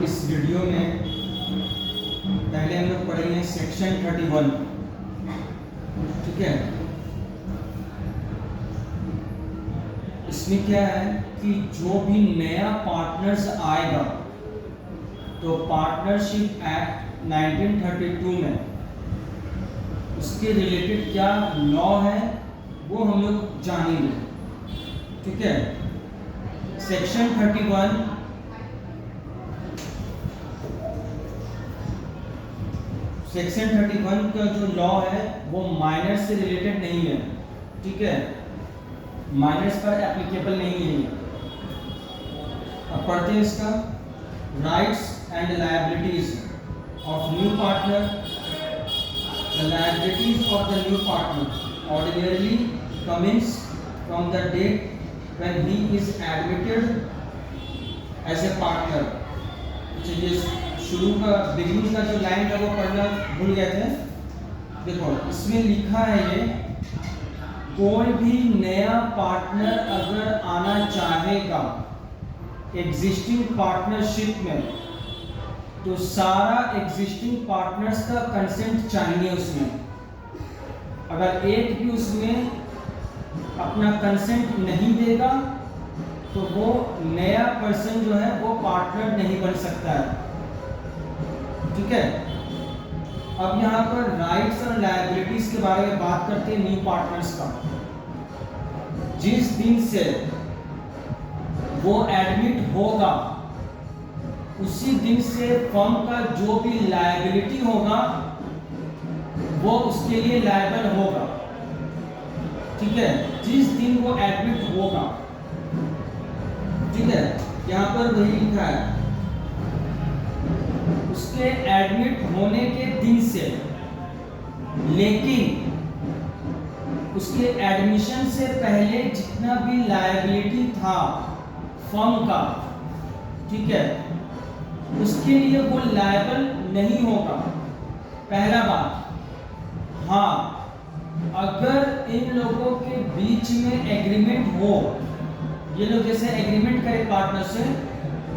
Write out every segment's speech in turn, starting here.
इस वीडियो में पहले हम लोग पढ़ेंगे सेक्शन 31, ठीक है। इसमें क्या है कि जो भी नया पार्टनर्स आएगा तो पार्टनरशिप एक्ट 1932 में उसके रिलेटेड क्या लॉ है वो हम लोग जानेंगे, ठीक है। सेक्शन 31 का जो लॉ है वो माइनर्स से रिलेटेड नहीं है, ठीक है, माइनर्स पर एप्लीकेबल नहीं है। अब पढ़ते हैं इसका। Rights and liabilities of new partner. The liabilities of the new partner ordinarily commence from the date when he is admitted as a partner। चलिए शुरू का बिगिनिंग का जो लाइन था वो पढ़ना भूल गए थे। देखो इसमें लिखा है ये, कोई भी नया पार्टनर अगर आना चाहेगा एग्जिस्टिंग पार्टनरशिप में तो सारा एग्जिस्टिंग पार्टनर्स का कंसेंट चाहिए उसमें। अगर एक भी उसमें अपना कंसेंट नहीं देगा तो वो नया पर्सन जो है वो पार्टनर नहीं बन सकता है, ठीक है। अब यहाँ पर राइट्स और लायबिलिटीज के बारे में बात करते हैं न्यू पार्टनर्स का। जिस दिन से वो एडमिट होगा उसी दिन से फर्म का जो भी लायबिलिटी होगा वो उसके लिए लायबल होगा, ठीक है, जिस दिन वो एडमिट होगा, ठीक है। यहाँ पर वही लिखा है, उसके एडमिट होने के दिन से, लेकिन उसके एडमिशन से पहले जितना भी लायबिलिटी था फर्म का, ठीक है, उसके लिए वो लायबल नहीं होगा। पहला बात। हाँ, अगर इन लोगों के बीच में एग्रीमेंट हो, ये लोग जैसे एग्रीमेंट करें पार्टनर से,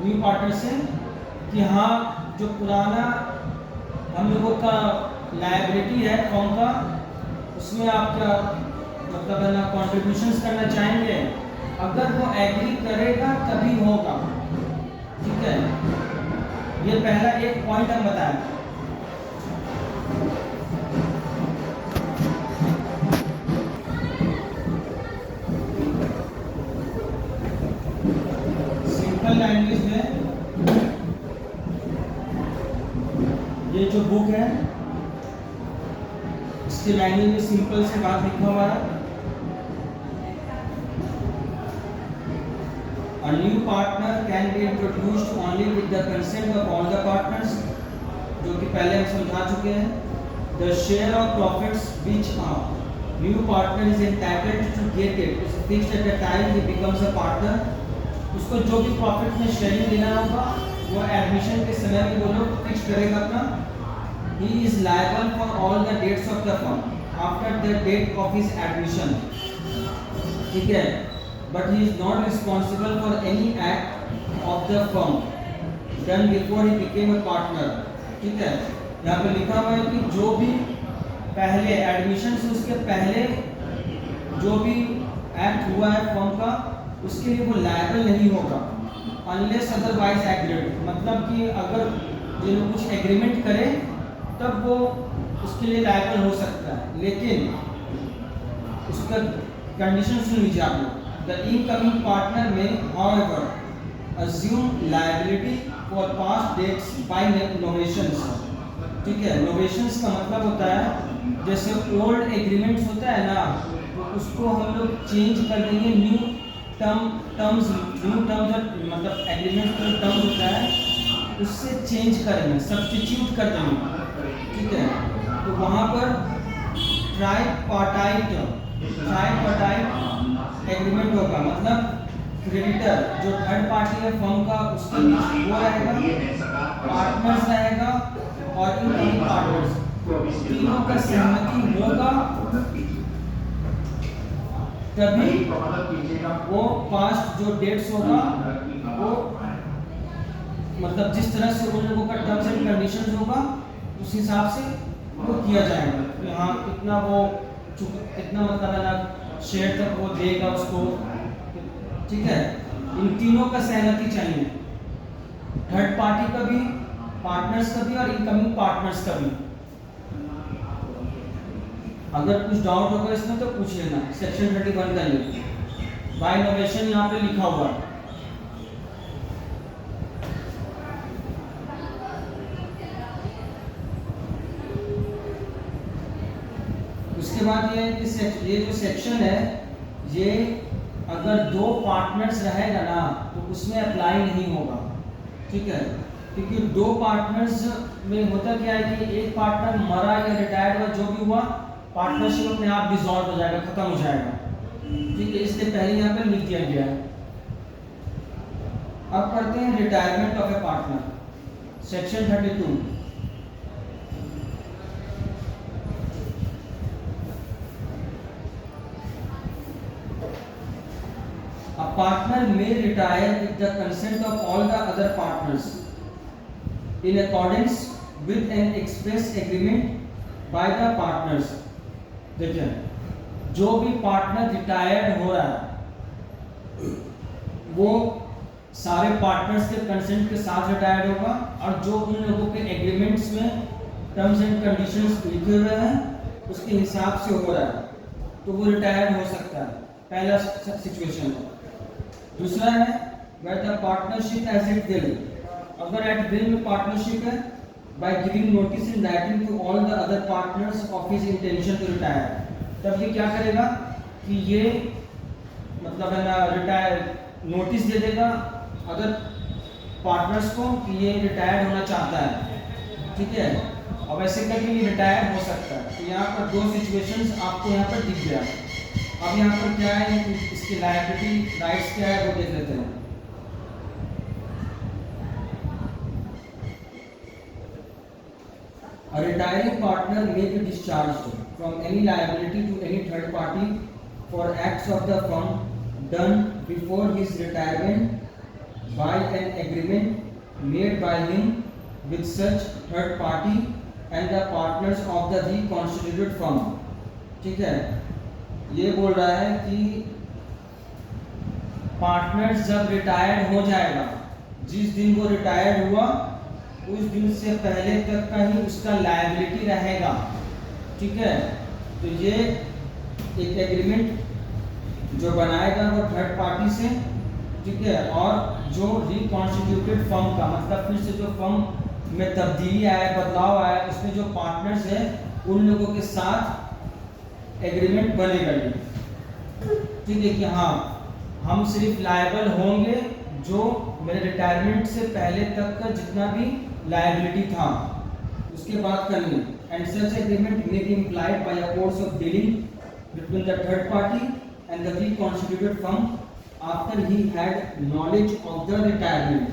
न्यू पार्टनर से, कि हाँ जो पुराना हम लोगों का लायबिलिटी है फर्म का उसमें आपका मतलब है ना कॉन्ट्रीब्यूशंस करना चाहेंगे, अगर वो एग्री करेगा तभी होगा, ठीक है। ये पहला एक पॉइंट हम बताएं। सिंपल लैंग्वेज में ये जो बुक है इसके लैंग्वेज में सिंपल से बात लिखा हुआ है। A new partner can be introduced only with the consent of all the partners, जो कि पहले हम समझा चुके हैं। The share of profits which a new partner is entitled to get it is fixed at the time he becomes a partner। उसको जो भी प्रॉफिट में शेयरिंग लेना होगा वो एडमिशन के समय में वो लोग फिक्स करेगा अपना। He is liable for all the dates of the firm after the date of his admission, ठीक है। But he is not responsible for any act of the firm done before he became a partner, ठीक है। यहाँ पे लिखा हुआ है कि जो भी पहले एडमिशन से उसके पहले जो भी एक्ट हुआ है फर्म का उसके लिए वो लायबल नहीं होगा unless otherwise agreed। मतलब कि अगर ये लोग कुछ एग्रीमेंट करे तब वो उसके लिए लायबल हो सकता है, लेकिन उसका कंडीशन सुन लीजिए आप लोग। The incoming partner may, however, assume liability for past dates by novations, ठीक है। novations का मतलब होता है जैसे ओल्ड एग्रीमेंट्स होता है ना, तो उसको हम लोग चेंज कर देंगे न्यू टर्म्स मतलब एग्रीमेंट का टर्म होता है उससे चेंज करेंगे, सब्स्टिट्यूट कर देंगे, ठीक है। तो वहाँ पर ट्राइपार्टाइट एग्रीमेंट होगा, मतलब क्रेडिटर जो थर्ड पार्टी है फर्म का उसके बीच वो रहेगा, पार्टनर्स रहेगा और इनकमिंग पार्टनर्स तीनों का सहमति होगा तभी वो पास्ट जो डेट्स होगा वो मतलब जिस तरह से उन लोगों का टर्म्स एंड कंडीशंस होगा उस हिसाब से वो किया जाएगा कि हाँ कितना वो कितना मतलब है ना शेयर तक वो देगा उसको, ठीक है। इन तीनों का सहमति चाहिए, थर्ड पार्टी का भी, पार्टनर्स का भी और इनकमिंग पार्टनर्स का भी। अगर कुछ डाउट होगा इसमें तो पूछ लेना। सेक्शन 31 का ये बाय नोवेशन यहाँ पे लिखा हुआ है। उसके बाद ये जो सेक्शन है ये अगर दो पार्टनर्स रहेगा ना तो उसमें अप्लाई नहीं होगा, ठीक है। क्योंकि दो पार्टनर्स में होता क्या है कि एक पार्टनर मरा या रिटायर्ड हुआ, जो भी हुआ पार्टनरशिप अपने आप डिसॉल्व हो जाएगा, खत्म हो जाएगा, ठीक है। इसलिए पहले यहाँ पे लिख दिया गया है। अब करते हैं retirement of a partner, section 32। A partner may retire with the consent of all the other partners in accordance with an express agreement by the partners। देखिए जो भी पार्टनर रिटायर्ड हो रहा है वो सारे पार्टनर्स के कंसेंट के साथ रिटायर्ड होगा, और जो उन लोगों के एग्रीमेंट्स में टर्म्स एंड कंडीशंस लिखे हुए हैं उसके हिसाब से हो रहा है तो वो रिटायर्ड हो सकता है, पहला सिचुएशन है। दूसरा है where the partnership as it will, अगर एट विल में पार्टनरशिप है by giving notice in writing to all the other partners of his intention to retire, तब ये क्या करेगा कि ये मतलब है ना रिटायर नोटिस दे देगा अदर पार्टनर्स को कि ये रिटायर होना चाहता है, ठीक है। और वैसे करके ये रिटायर हो सकता है। तो यहाँ पर दो सिचुएशंस आपको यहाँ पर दिख गया। अब यहाँ पर क्या है, इसकी लायबिलिटी राइट्स क्या है वो देख लेते हैं। A retiring partner may be discharged from any liability to any third party for acts of the firm done before his retirement by an agreement made by him with such third party and the partners of the reconstituted firm, ठीक है। ये बोल रहा है कि partner जब retired हो जाएगा, जिस दिन वो रिटायर्ड हुआ उस दिन से पहले तक का ही उसका लायबिलिटी रहेगा, ठीक है। तो ये एक एग्रीमेंट जो बनाएगा वो थर्ड पार्टी से, ठीक है। और जो रिकॉन्स्टिट्यूटेड फर्म का मतलब फिर से जो फर्म में तब्दीली आया, बदलाव आया, उसमें जो पार्टनर्स है उन लोगों के साथ एग्रीमेंट बनेगा ये, ठीक है, कि हाँ हम सिर्फ लायबल होंगे जो मेरे रिटायरमेंट से पहले तक का जितना भी लायबिलिटी था उसके बाद करनी। And such agreement may be implied by a course of dealing between the third party and the reconstituted firm after he had knowledge of the retirement,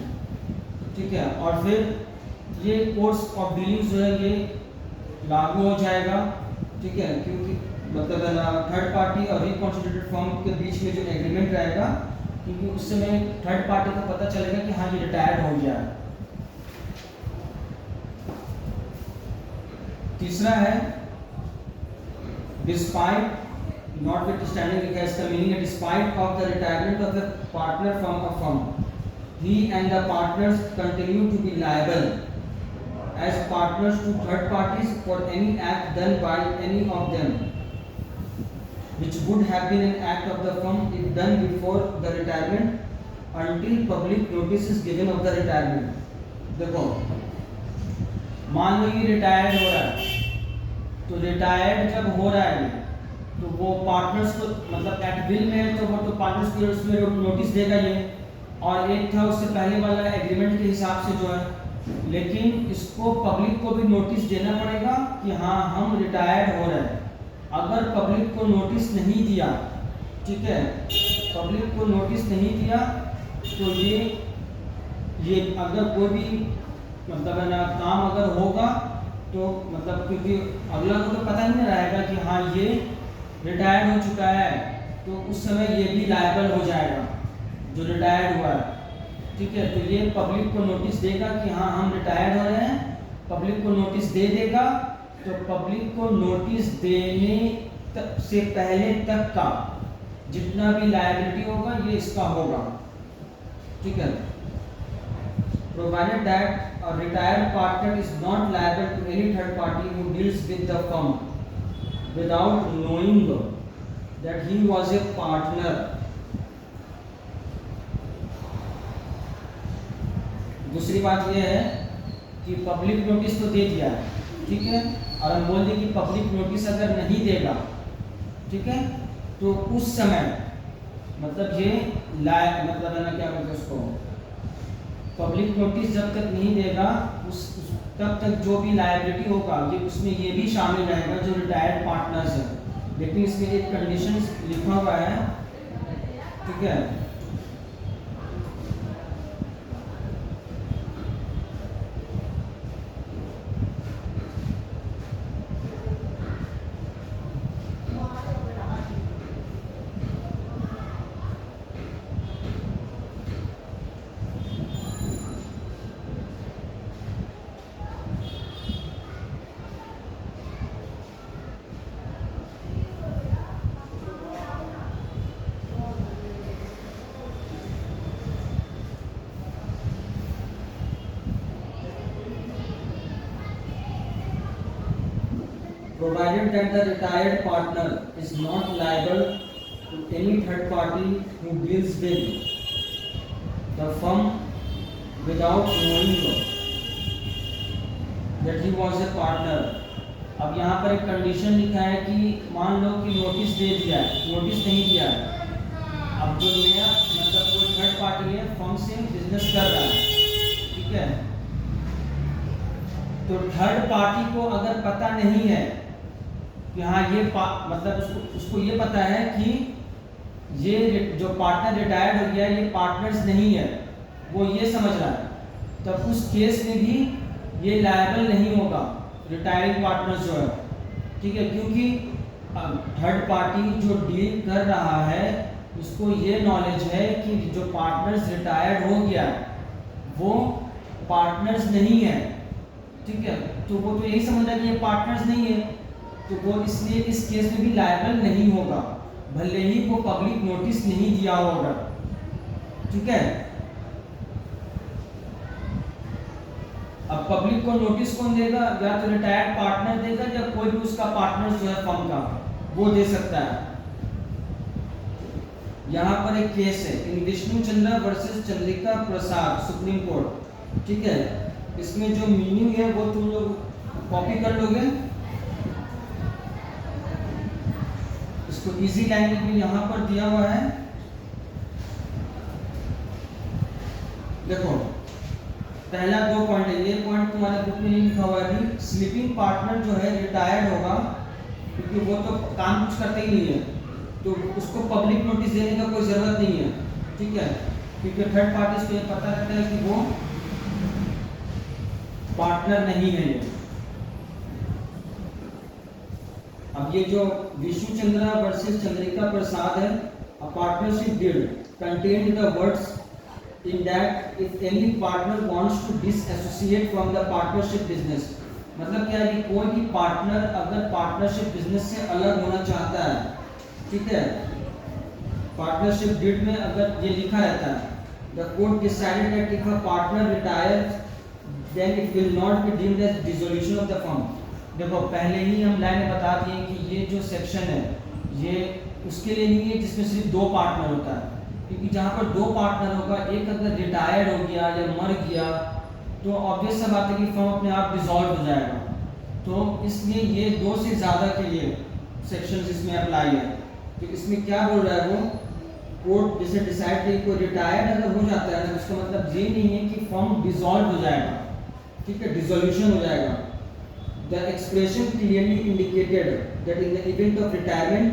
ठीक है। और फिर ये कोर्स ऑफ डीलिंग जो है ये लागू हो जाएगा, ठीक है, क्योंकि मतलब थर्ड पार्टी और रिकॉन्स्टिट्यूटेड फर्म के बीच में जो एग्रीमेंट रहेगा, क्योंकि उस समय थर्ड पार्टी को पता चलेगा कि हाँ ये रिटायर्ड हो गया है। तीसरा है डिस्पाइट नॉटविथस्टैंडिंग, लिखा है इसका मीनिंग है despite of the retirement of the partner from a firm he and the partners continue to be liable as partners to third parties for any act done by any of them which would have been an act of the firm if done before the retirement until public notice is given of the retirement। देखो मान लो ये retired हो रहा है, तो retired जब हो रहा है तो वो पार्टनर्स को मतलब एट विल में है तो वो तो पार्टनर्स को उसमें नोटिस देगा ये, और एक था उससे पहले वाला एग्रीमेंट के हिसाब से जो है, लेकिन इसको पब्लिक को भी नोटिस देना पड़ेगा कि हाँ हम रिटायर्ड हो रहे हैं। अगर पब्लिक को नोटिस नहीं दिया, ठीक है, पब्लिक को नोटिस नहीं दिया तो ये अगर कोई भी मतलब है ना काम अगर होगा तो मतलब क्योंकि अगला को तो पता नहीं रहेगा कि हाँ ये रिटायर्ड हो चुका है, तो उस समय ये भी लायबल हो जाएगा जो रिटायर्ड हुआ है। ठीक है, तो ये पब्लिक को नोटिस देगा कि हाँ हम रिटायर्ड हो रहे हैं, पब्लिक को नोटिस दे देगा। तो पब्लिक को नोटिस देने से पहले तक का जितना भी लायबिलिटी होगा ये इसका होगा। ठीक है, provided that a retired partner is not liable to any third party who deals with the firm without knowing that he was a partner. दूसरी बात यह है कि पब्लिक नोटिस तो दे दिया है, ठीक है, और हम बोल दें कि पब्लिक नोटिस अगर नहीं देगा, ठीक है, तो उस समय मतलब ये मतलब है ना, क्या बोलते हैं उसको, पब्लिक नोटिस जब तक नहीं देगा तब तक जो भी लायबिलिटी होगा ये उसमें ये भी शामिल रहेगा जो रिटायर्ड पार्टनर्स है। लेकिन इसमें एक कंडीशन लिखा हुआ है, ठीक है, provided that the retired partner is not liable to any third party who deals with the firm without knowing that he was a partner। अब यहाँ पर एक कंडीशन लिखा है कि मान लो कि नोटिस दे दिया है, नोटिस नहीं दिया है, अब जो नया मतलब कोई थर्ड पार्टी है फर्म से बिजनेस कर रहा है, ठीक है, तो थर्ड पार्टी को अगर पता नहीं है कि हाँ ये मतलब उसको ये पता है कि ये जो पार्टनर रिटायर्ड हो गया ये पार्टनर्स नहीं है, वो ये समझ रहा है, तब उस केस में भी ये लायबल नहीं होगा रिटायरिंग पार्टनर्स जो है, ठीक है, क्योंकि थर्ड पार्टी जो डील कर रहा है उसको ये नॉलेज है कि जो पार्टनर्स रिटायर्ड हो गया वो पार्टनर्स नहीं है, ठीक है, तो वो तो यही समझ रहा है कि ये पार्टनर्स नहीं है, तो वो इसलिए इस केस में भी लायबल नहीं होगा भले ही वो पब्लिक नोटिस नहीं दिया होगा। ठीक है, अब पब्लिक को नोटिस कौन देगा, या तो रिटायर्ड पार्टनर देगा या कोई भी उसका पार्टनर जो है फर्म का वो दे सकता है। यहाँ पर एक केस है इन विष्णु चंद्रा वर्सेस चंद्रिका प्रसाद सुप्रीम कोर्ट। ठीक है, इसमें जो मीनिंग है वो तुम लोग कॉपी कर लोगे, इसको इजी लैंग्वेज में यहाँ पर दिया हुआ है। देखो पहला 2 पॉइंट है, ये पॉइंट तुम्हारे बुक में नहीं लिखा हुआ है, स्लीपिंग पार्टनर जो है रिटायर्ड होगा क्योंकि वो तो काम कुछ करते ही नहीं है, तो उसको पब्लिक नोटिस देने का कोई ज़रूरत नहीं है। ठीक है, क्योंकि थर्ड पार्टी को ये पता रहता है कि वो पार्टनर नहीं है ये। अब ये जो विष्णु चंद्रा वर्सेस चंद्रिका प्रसाद है, a partnership deed contained the words in that if any partner wants to disassociate from the partnership business, मतलब क्या है कि कोई भी पार्टनर अगर पार्टनरशिप बिजनेस से अलग होना चाहता है, ठीक है, पार्टनरशिप डीड में अगर ये लिखा रहता है the court decided that if a partner retires then it will not be deemed as dissolution of the firm। देखो पहले ही हम लाइन बता दिए कि ये जो सेक्शन है ये उसके लिए नहीं है जिसमें सिर्फ 2 पार्टनर होता है, क्योंकि जहाँ पर 2 पार्टनर होगा, एक अगर रिटायर्ड हो गया या मर गया तो ऑब्वियस सा बात है कि फर्म अपने आप डिसॉल्व हो जाएगा, तो इसलिए ये 2 से ज़्यादा के लिए सेक्शन इसमें अप्लाई है। तो इसमें क्या बोल रहा है वो, कोर्ट जैसे डिसाइड कि कोई रिटायर्ड अगर हो जाता है तो उसका मतलब ये नहीं है कि फर्म डिसॉल्व हो जाएगा, ठीक है, डिसोल्यूशन हो जाएगा। The expression clearly indicated that in the event of retirement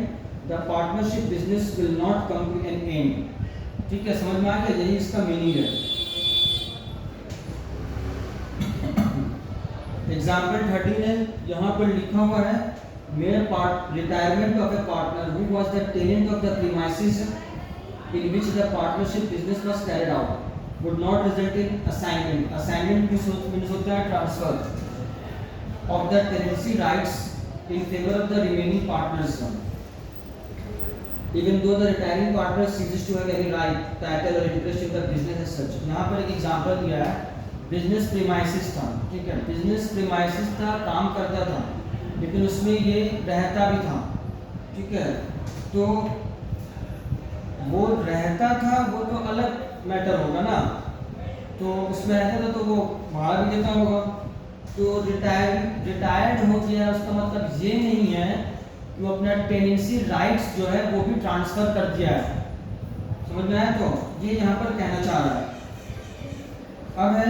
the partnership business will not come to an end. ठीक है, समझ में आ गया, यही इसका मीनिंग है। एग्जाम्पल 13 है, यहाँ पर लिखा हुआ है mere retirement of a partner who was the tenant of the premises in which the partnership business was carried out would not result in assignment. Assignment means होता है transfer of the tenancy rights in favor of the remaining partners. Even though the retiring partner ceases to have any right, title or interest in the business as such. यहाँ पर एक example दिया है, business premises था, ठीक है, business premises था, काम करता था, लेकिन उसमें ये रहता भी था, ठीक है, तो वो रहता था वो तो अलग मैटर होगा ना, तो उसमें रहता था तो वो भाड़ा भी देता होगा, तो रिटायर्ड हो गया उसका मतलब ये नहीं है कि वो अपना टेनेंसी राइट्स जो है वो भी ट्रांसफर कर दिया है, समझ में आया? तो ये यहाँ पर कहना चाह रहा है। अब है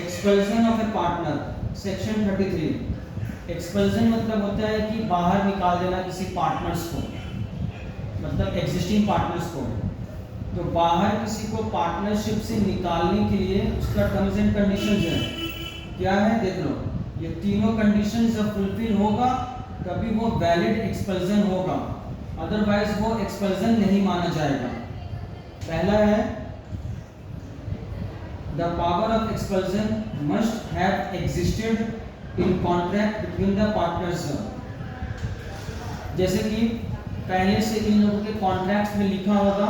expulsion of a partner, section 33। Expulsion मतलब होता है कि बाहर निकाल देना किसी पार्टनर्स को, मतलब एग्जिस्टिंग पार्टनर्स को, तो बाहर किसी को पार्टनरशिप से निकालने के लिए उसका टर्म्स एंड कंडीशंस है, क्या है देख लो, ये तीनों कंडीशंस जब फुलफिल होगा तभी वो वैलिड एक्सपल्जन होगा, अदरवाइज वो एक्सपल्जन नहीं माना जाएगा। पहला है the power of expulsion must have existed in contract between the partners. जैसे कि पहले से इन लोगों के कॉन्ट्रैक्ट में लिखा होगा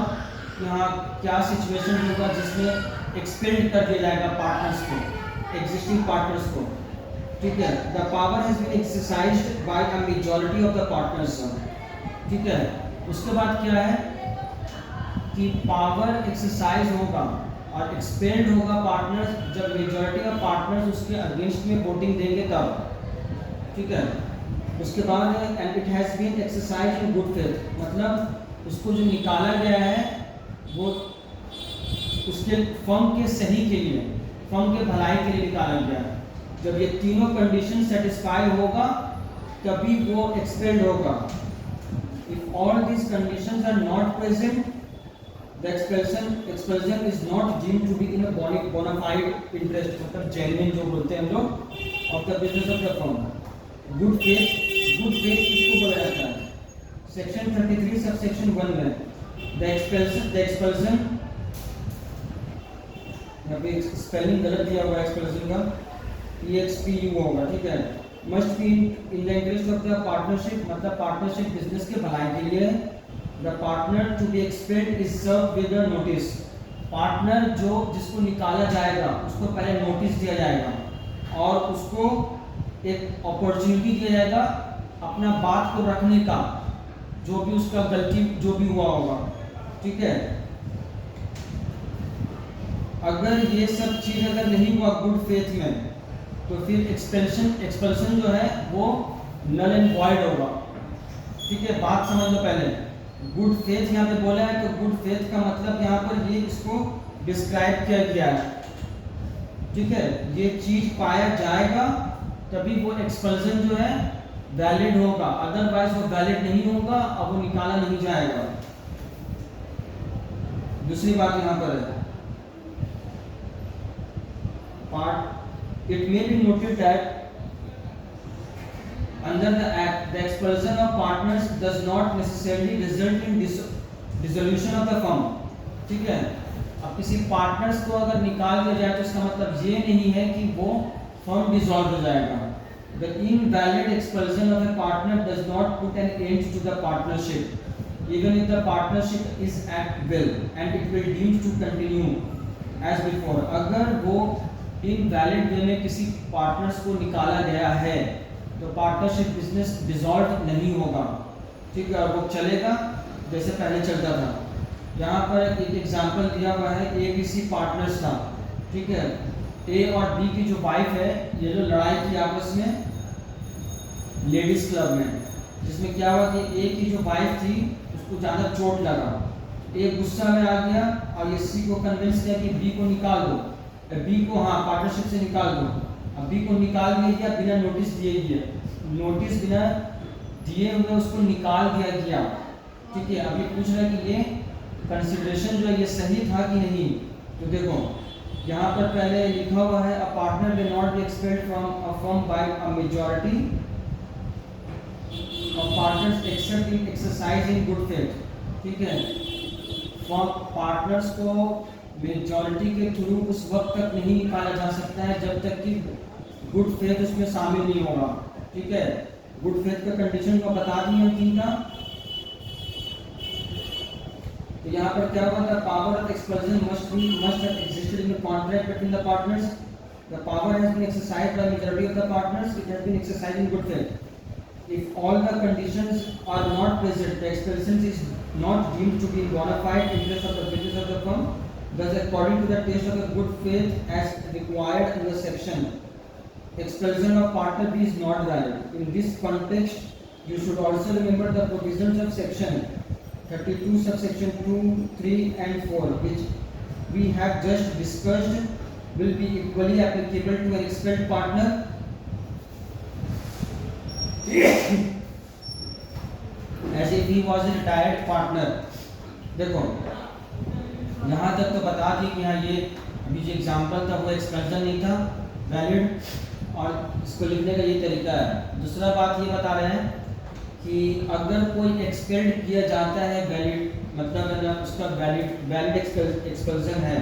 कि हाँ क्या सिचुएशन होगा जिसमें एक्सपेल्ड कर दिया जाएगा पार्टनर्स को, एग्जिस्टिंग पार्टनर्स को, ठीक है। The power has been exercised by a majority of the partners, ठीक है। उसके बाद क्या है कि पावर एक्सरसाइज होगा और एक्सपेल्ड होगा पार्टनर्स जब मेजॉरिटी ऑफ पार्टनर्स उसके अगेंस्ट में वोटिंग देंगे तब, ठीक है। उसके बाद and it has been exercised in good faith, मतलब उसको जो निकाला गया है वो उसके फर्म के सही के लिए, फर्म के भलाई के लिए निकाला गया है। जब ये तीनों कंडीशन सेटिस्फाई होगा तभी वो एक्सपेल्ड होगा। If all these conditions are not present the expulsion is not deemed to be in a bona fide interest, मतलब जेन्युइन जो बोलते हैं हम लोग, of the business of the firm. Good faith किसको बोला जाता है? सेक्शन 33 सब सेक्शन 1 में द एक्सपल्जन, यहाँ पे स्पेलिंग गलत दिया हुआ है एक्सपल्जन का, EXPU होगा, ठीक है। Must be in the interest of the partnership, मतलब पार्टनरशिप बिजनेस के भलाई के लिए। The partner to be expelled is serve with a notice, partner जो जिसको निकाला जाएगा उसको पहले नोटिस दिया जाएगा और उसको एक अपॉर्चुनिटी दिया जाएगा अपना बात को रखने का, जो भी उसका गलती जो भी हुआ होगा, ठीक है। अगर ये सब चीज अगर नहीं हुआ गुड फेथ में तो फिर एक्सपल्शन जो है वो नल एंड वॉइड होगा, ठीक है। बात समझ लो पहले, गुड फेथ यहाँ पे बोला है तो गुड फेथ का मतलब यहाँ पर ये इसको डिस्क्राइब किया गया है, ठीक है। ये चीज पाया जाएगा तभी वो एक्सपल्जन जो है वैलिड होगा, अदरवाइज वो वैलिड नहीं होगा और वो निकाला नहीं जाएगा। दूसरी बात यहाँ पर है it may be noted that under the act the expulsion of partners does not necessarily result in dissolution of the firm, ठीक है। अब किसी पार्टनर्स को अगर निकाल दिया जाए तो इसका मतलब ये नहीं है कि वो फर्म डिसॉल्व हो जाएगा। The invalid expulsion of a partner does not put an end to the partnership, even if the partnership is at will and it will deemed to continue as before। अगर वो invalid वे में किसी partners को निकाला गया है तो partnership business dissolve नहीं होगा, ठीक है, और वो चलेगा जैसे पहले चलता था। यहाँ पर एक एग्जांपल दिया हुआ है, ए बी सी पार्टनर्स था, ठीक है। ए और बी की जो वाइफ है ये जो लड़ाई की आपस में लेडीज क्लब में, जिसमें क्या हुआ कि ए की जो वाइफ थी उसको ज़्यादा चोट लगा, ए गुस्सा में आ गया और ये सी को कन्विंस किया कि बी को निकाल दो, बी को हाँ पार्टनरशिप से निकाल दो। अब बी को निकाल दिया गया बिना नोटिस दिए गए, नोटिस बिना दिए हुए उसको निकाल दिया गया, ठीक है। अब ये पूछ रहा है कि ये कंसिडरेशन जो है ये सही था कि नहीं, तो देखो यहाँ पर पहले लिखा हुआ है a partner will not be expelled from a firm bye a majority of partners except in exercise in good faith. ठीक है, पार्टनर्स को मेजॉरिटी के थ्रू उस वक्त तक नहीं निकाला जा सकता है जब तक कि गुड फेथ उसमें शामिल नहीं होगा। ठीक है, गुड फेथ का कंडीशन को बता दिए तीन का। तो यहाँ पर क्या हुआ था, power of explosion must have existed in the contract between the partners. The power has been exercised by majority of the partners. It has been exercised in good faith. If all the conditions are not present, the expulsion is not deemed to be bona fide interest of the business of the firm. Thus, according to the test of the good faith as required in the section, expulsion of partner B is not valid. In this context, you should also remember the provisions of section 32 subsection 2, 3 and 4 which we have just discussed will be equally applicable to an expelled partner as if he was a retired partner. देखो यहाँ तक तो बता दी कि हाँ ये अभी जो एग्जाम्पल था वो एक्सपेल्शन नहीं था वैलिड, और इसको लिखने का ये तरीका है। दूसरा बात ये बता रहे हैं कि अगर कोई एक्सपेल्ड किया जाता है वैलिड, मतलब अगर उसका वैलिड एक्सपेल्शन है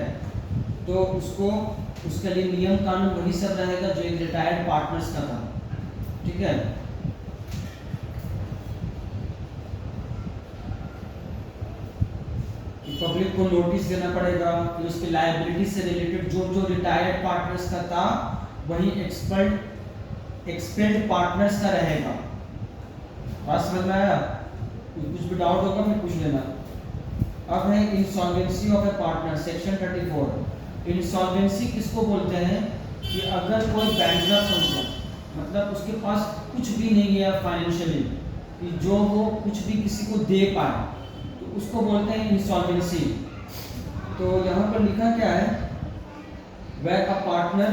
तो उसको उसके लिए नियम कानून वही सब रहेगा जो एक रिटायर्ड पार्टनर्स का था। ठीक है, पब्लिक को नोटिस देना पड़ेगा, फिर उसकी लायबिलिटी से रिलेटेड जो रिटायर्ड पार्टनर्स का था वही एक्सपेल्ड पार्टनर्स का रहेगा। बात समझ में आया? कुछ भी डाउट होगा फिर पूछ लेना। अब है insolvency of a partner, section 34। Insolvency किसको बोलते हैं कि अगर कोई बैंकरप्ट हो गया, मतलब उसके पास कुछ भी नहीं है फाइनेंशियली कि जो वो कुछ भी किसी को दे पाए, तो उसको बोलते हैं इंसॉल्वेंसी। तो यहाँ पर लिखा क्या है, where a partner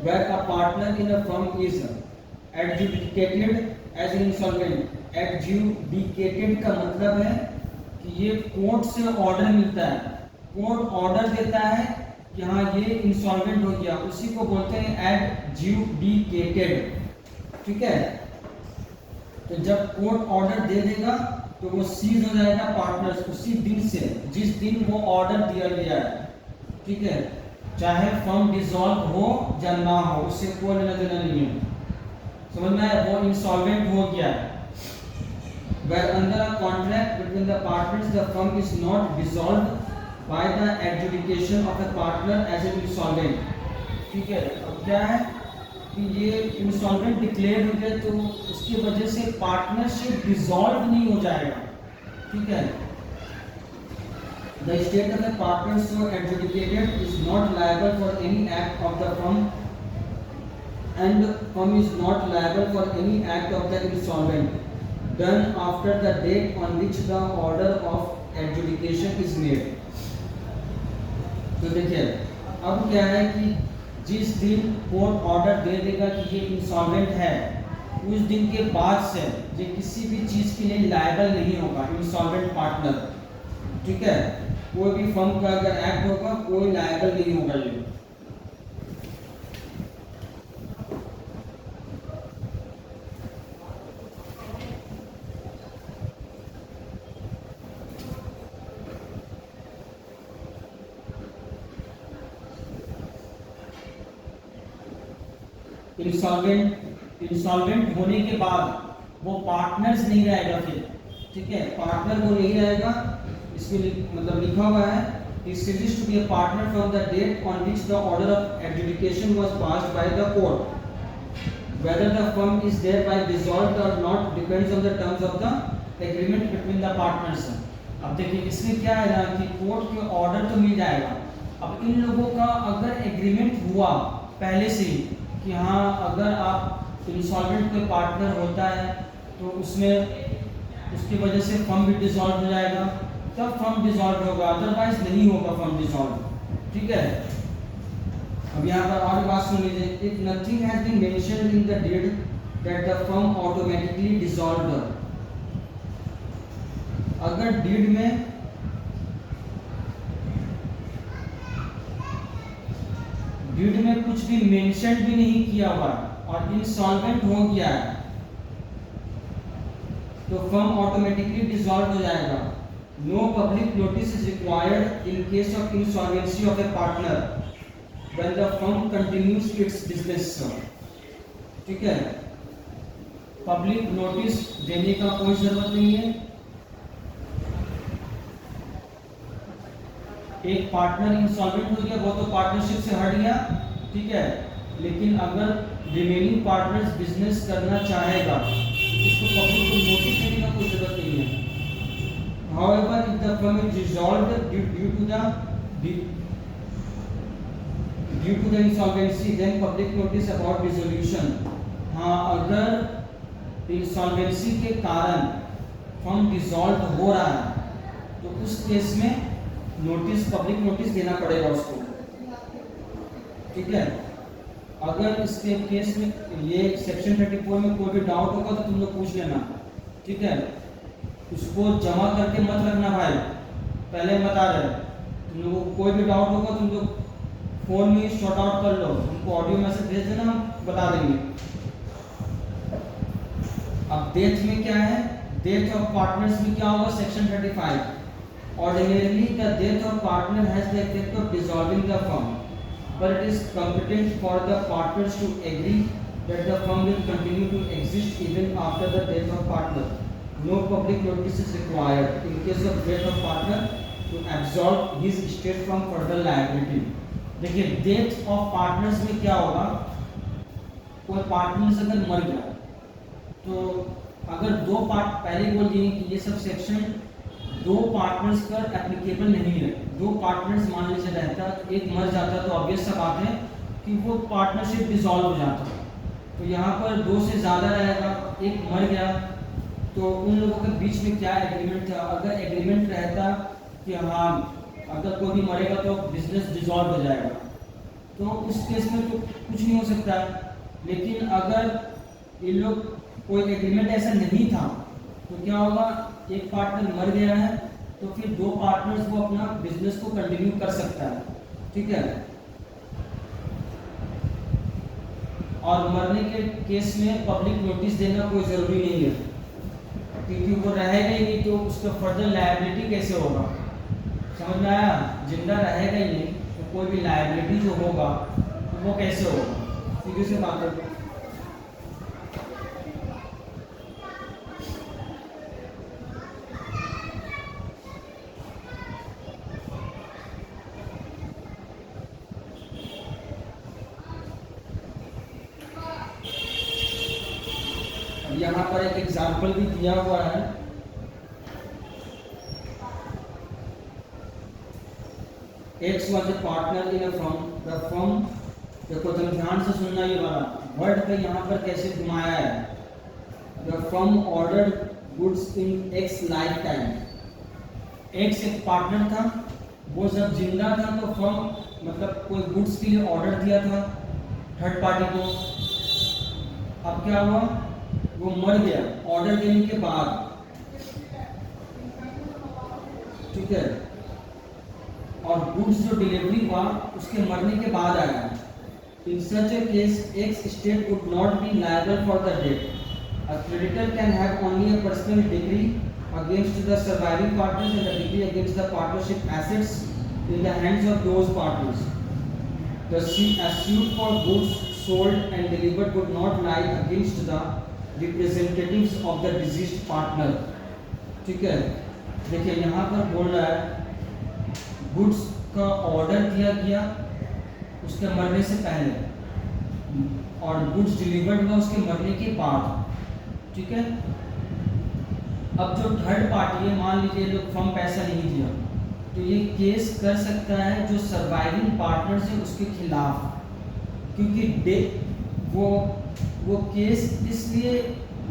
where a partner in a firm is adjudicated as insolvent. Adjudicated का मतलब है कि ये कोर्ट से ऑर्डर मिलता है, कोर्ट ऑर्डर देता है कि हाँ ये इंसॉल्वेंट हो गया, उसी को बोलते हैं एडजुडिकेटेड। ठीक है, तो जब कोर्ट ऑर्डर दे देगा तो वो सीज हो जाएगा पार्टनर्स उसी दिन से जिस दिन वो ऑर्डर दिया गया है। ठीक है, चाहे फर्म डिसॉल्व हो या ना हो, उससे कोई लेना देना नहीं है। समझ में आया? वो इंसॉल्वेंट हो गया है। Where under a contract between the partners, the firm is not dissolved by the adjudication of a partner as an insolvent. ठीक है, अब क्या है कि ये इंसॉल्वेंट डिक्लेयर हो गया तो उसकी वजह से पार्टनरशिप डिसॉल्व नहीं हो जाएगा। ठीक है, The state of the partner so adjudicated is not liable for any act of the firm, and firm is not liable for any act of the insolvent done after the date on which the order of adjudication is made. तो देखिए अब क्या है कि जिस दिन court order दे देगा कि ये इंसॉल्वेंट है, उस दिन के बाद से ये किसी भी चीज के लिए लायबल नहीं होगा इंसॉल्वेंट पार्टनर। ठीक है, कोई भी फर्म का अगर एक्ट होगा कोई लायबल नहीं होगा ये। इंसॉल्वेंट होने के बाद वो पार्टनर्स नहीं रहेगा फिर। ठीक है, पार्टनर वो नहीं रहेगा, इसमें मतलब लिखा हुआ है he ceases to be a partner from the date on which the order of adjudication was passed by the court. Whether the firm is thereby dissolved or not depends on the terms of the agreement between the partners. अब देखिए इसमें क्या है ना कि court के order तो मिल जाएगा, अब इन लोगों का अगर एग्रीमेंट हुआ पहले से ही कि हाँ अगर आप इंसॉल्वेंट कोई पार्टनर होता है तो उसमें उसकी वजह से फर्म भी डिसॉल्व हो जाएगा, तब फर्म डिसॉल्व होगा, अदरवाइज नहीं होगा फर्म डिसॉल्व। ठीक है, अब यहाँ पर और बात सुन लीजिए। If nothing has been mentioned in the deed that the firm automatically dissolved, अगर डीड में डीड में कुछ भी मेंशन भी नहीं किया हुआ और इंसॉल्वेंट हो गया है तो फर्म ऑटोमेटिकली डिसॉल्व हो जाएगा। No public notice is required in case of insolvency of a partner when the firm continues its business. ठीक है, पब्लिक नोटिस देने का कोई जरूरत नहीं है। एक पार्टनर इंसॉल्वेंट हो गया, वो तो पार्टनरशिप से हट गया, ठीक है, लेकिन अगर रिमेनिंग पार्टनर्स बिजनेस करना चाहेगा उसको पब्लिक को नोटिस देने का कोई जरूरत नहीं है। However, if the firm is dissolved due to the insolvency, then public notice about dissolution। हाँ, अगर इंसॉल्वेंसी के कारण फर्म डिसॉल्व हो रहा है तो उस केस में नोटिस, पब्लिक नोटिस देना पड़ेगा उसको। ठीक है, अगर इसके केस में ये सेक्शन 34 में कोई भी डाउट होगा तो तुम लोग पूछ लेना। ठीक है, उसको जमा करके मत रखना भाई, पहले बता रहे तुम लोगों को कोई भी डाउट होगा तुम लोग फोन में शॉर्ट आउट कर लो, उनको ऑडियो मैसेज भेज देना, हम बता देंगे। अब डेथ में क्या है, डेथ ऑफ पार्टनर्स में क्या होगा, section 35। Ordinarily, the death of partner has the effect of dissolving the firm, but it is competent for the partners to agree that the firm will continue to exist even after the death of partner. No public notice is required in case of death of partner to absolve his estate from further liability. देखिए, death of partners में क्या होगा, कोई partners अगर मर गया तो अगर दो पार्ट, पहले बोल दिए कि ये सब सेक्शन दो पार्टनर्स पर एप्लीकेबल नहीं है। दो पार्टनर्स मान लीजिए रहता, एक मर जाता तो ऑब्वियस सा बात है कि वो पार्टनरशिप डिसॉल्व हो जाता। तो यहाँ पर दो से ज़्यादा रहेगा, एक मर गया तो उन लोगों के बीच में क्या एग्रीमेंट था, अगर एग्रीमेंट रहता कि हाँ अगर कोई भी मरेगा तो बिजनेस डिसॉल्व हो जाएगा तो उस केस में तो कुछ नहीं हो सकता। लेकिन अगर इन लोग कोई एग्रीमेंट ऐसा नहीं था तो क्या होगा, एक पार्टनर मर गया है तो फिर दो पार्टनर्स वो अपना बिजनेस को कंटिन्यू कर सकता है। ठीक है, और मरने के केस में पब्लिक नोटिस देना कोई जरूरी नहीं है, क्योंकि वो रहेगा ही नहीं तो उसका फर्दर लायबिलिटी कैसे होगा। समझ में आया, जिंदा रहेगा ही नहीं तो कोई भी लायबिलिटी जो होगा तो वो कैसे होगा, सीधे से बात करते हैं। यहाँ पर एक एग्जाम्पल भी दिया हुआ है। X was a partner in a firm. The firm, देखो तुम ध्यान से सुनना, ये वाला वर्ड पे यहाँ पर कैसे घुमाया है। The firm ordered goods in X lifetime. X एक पार्टनर था, वो जब जिंदा था तो फर्म मतलब कोई गुड्स के लिए ऑर्डर दिया था थर्ड पार्टी को। अब क्या हुआ, वो मर गया ऑर्डर देने के बाद। ठीक है, और गुड्स जो डिलीवरी हुआ उसके मरने के बाद आया। In such a case estate would not be liable for the debt. A creditor can have only a personal decree against the surviving partners and the decree against the partnership assets in the hands of those partners. The suit for goods sold and delivered would not lie against the representatives of the deceased partner। ठीक है, देखिए यहाँ पर बोल रहा है goods का order दिया गया उसके मरने से पहले और गुड्स डिलीवर्ड हुआ उसके मरने के बाद। ठीक है, अब जो थर्ड पार्टी है, मान लीजिए लोग फर्म पैसा नहीं दिया तो ये केस कर सकता है जो सर्वाइविंग पार्टनर्स है उसके खिलाफ, क्योंकि वो केस इसलिए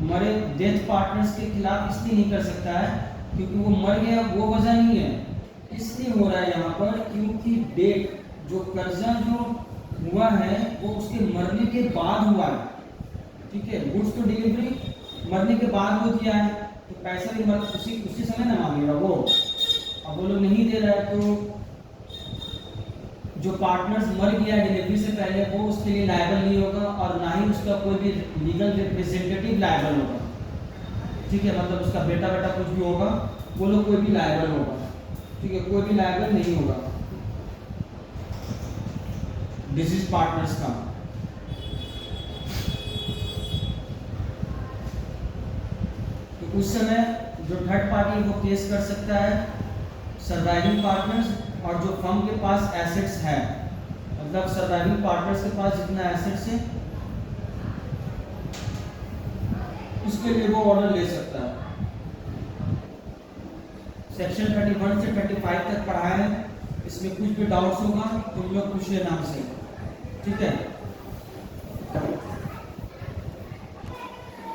मरे डेथ पार्टनर्स के खिलाफ इसलिए नहीं कर सकता है क्योंकि वो मर गया, वो वजह नहीं है, इसलिए हो रहा है यहाँ पर क्योंकि डेट जो कर्जा जो हुआ है वो उसके मरने के बाद हुआ है। ठीक है, गुड्स तो डिलीवरी मरने के बाद हो दिया है तो पैसा भी उसी समय ना मांगेगा वो। अब वो लोग नहीं दे रहा है तो जो पार्टनर्स मर गया डिलीवरी से पहले वो उसके लिए लायबल नहीं होगा और ना ही उसका कोई भी लीगल रिप्रेजेंटेटिव लायबल होगा। ठीक है, मतलब उसका बेटा कुछ भी होगा वो लोग कोई भी लायबल होगा। ठीक है, कोई भी लायबल नहीं होगा डिसीज पार्टनर्स का। तो उस समय जो थर्ड पार्टी वो केस कर सकता है सर्वाइविंग पार्टनर्स, और जो फर्म के पास एसेट्स है, मतलब सर्वाइविंग पार्टनर्स के पास जितना एसेट्स है उसके लिए वो ऑर्डर ले सकता है। सेक्शन 31 से 35 तक पढ़ाया है, इसमें कुछ भी डाउट्स होगा तो लोग पूछिए नाम से। ठीक है।